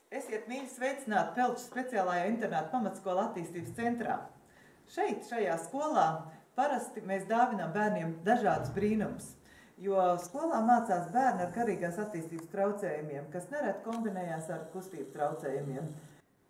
Esiet mīļi sveicināti Pelču speciālajā internāta pamatskola attīstības centrā. Šeit, šajā skolā, parasti mēs dāvinām bērniem dažādus brīnumus, jo skolā mācās bērni ar garīgās attīstības traucējumiem, kas nereti kombinējās ar kustību traucējumiem.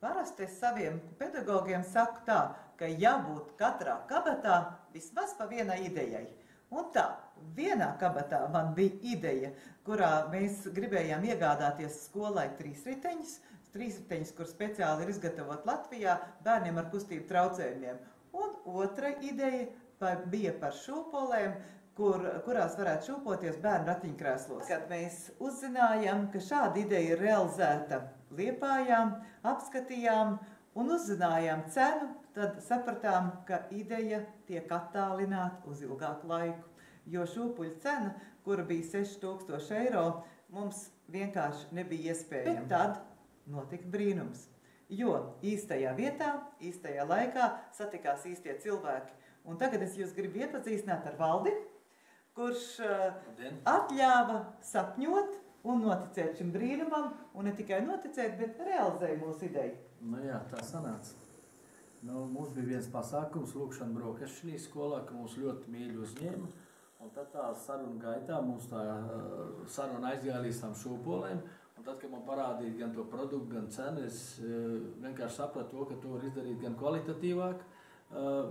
Parasti es saviem pedagogiem saku tā, ka jābūt katrā kabatā vismaz pa vienai idejai. Un tā, vienā kabatā man bija ideja, kurā mēs gribējām iegādāties skolai trīsriteņus, kur speciāli ir izgatavot Latvijā bērniem ar kustību traucējumiem. Un otra ideja bija par šūpolēm, kurās varētu šūpoties bērnu ratiņkrēslos. Kad mēs uzzinājām, ka šāda ideja ir realizēta Liepājā, apskatījām un uzzinājām cenu, tad sapratām, ka ideja tiek attālināta uz ilgāku laiku, jo šūpuļu cena, kura bija 6000 eiro, mums vienkārši nebija iespējama. Bet tad notika brīnums, jo īstajā vietā, īstajā laikā satikās īstie cilvēki. Un tagad es jūs gribu iepazīstināt ar Valdi, kurš atļāva sapņot un noticēt šim brīnumam, un ne tikai noticēt, bet realizēja mūsu ideju. Nu jā, tā sanāca. Mums bija viens pasākums, lūkšana brokasts šī skolā, ka mūs ļoti mīļi uzņēma. Un tad tā saruna gaitā mums tā saruna aizgāja līdz tām šūpolēm. Un tad, kad man parādīja gan to produktu, gan cenu, es vienkārši sapratu to, ka to var izdarīt gan kvalitatīvāk,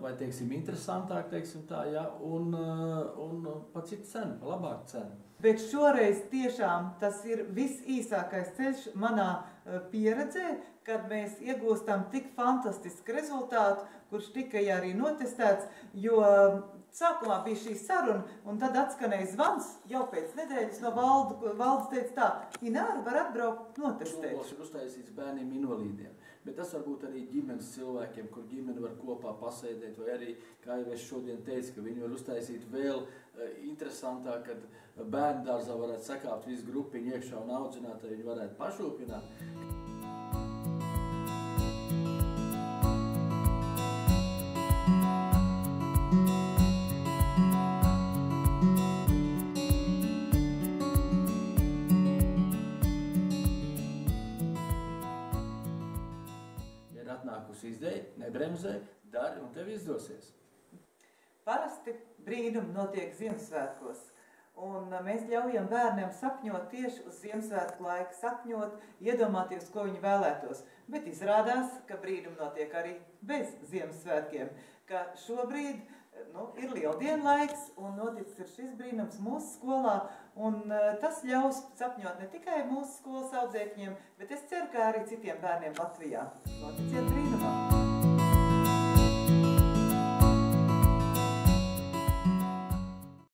vai, teiksim, interesantāk, teiksim tā, ja, un pa citu cenu, pa labāku cenu. Bet šoreiz tiešām tas ir visīsākais ceļš manā pieredzē, kad mēs iegūstam tik fantastisku rezultātu, kurš tikai arī notestēts, jo sākumā bija šī saruna, un tad atskanēja zvans jau pēc nedēļas no Valdes teica tā, Ināra var atbraukt notestēt. Šūpols ir uztaisīts bērniem invalīdiem, bet tas varbūt arī ģimenes cilvēkiem, kur ģimene var kopā pasēdēt, vai arī, kā jau es šodien teicu, ka viņi var uztaisīt vēl interesantāk, kad bērnu dārzā varētu sakāpt visu grupiņu iekšā un audzināt, viņi varētu pašūpināt. Ir atnākusi izdeja, nebremzē, dari un tev izdosies. Parasti brīnumi notiek Ziemassvētkos, un mēs ļaujam bērniem sapņot tieši uz Ziemassvētku laiku, sapņot, iedomāties, ko viņi vēlētos. Bet izrādās, ka brīnumi notiek arī bez Ziemassvētkiem, ka šobrīd ir lieldienu laiks, un noticis ir šis brīnums mūsu skolā, un tas ļaus sapņot ne tikai mūsu skolas audzēkņiem, bet es ceru, ka arī citiem bērniem Latvijā. Noticiet brīnumā!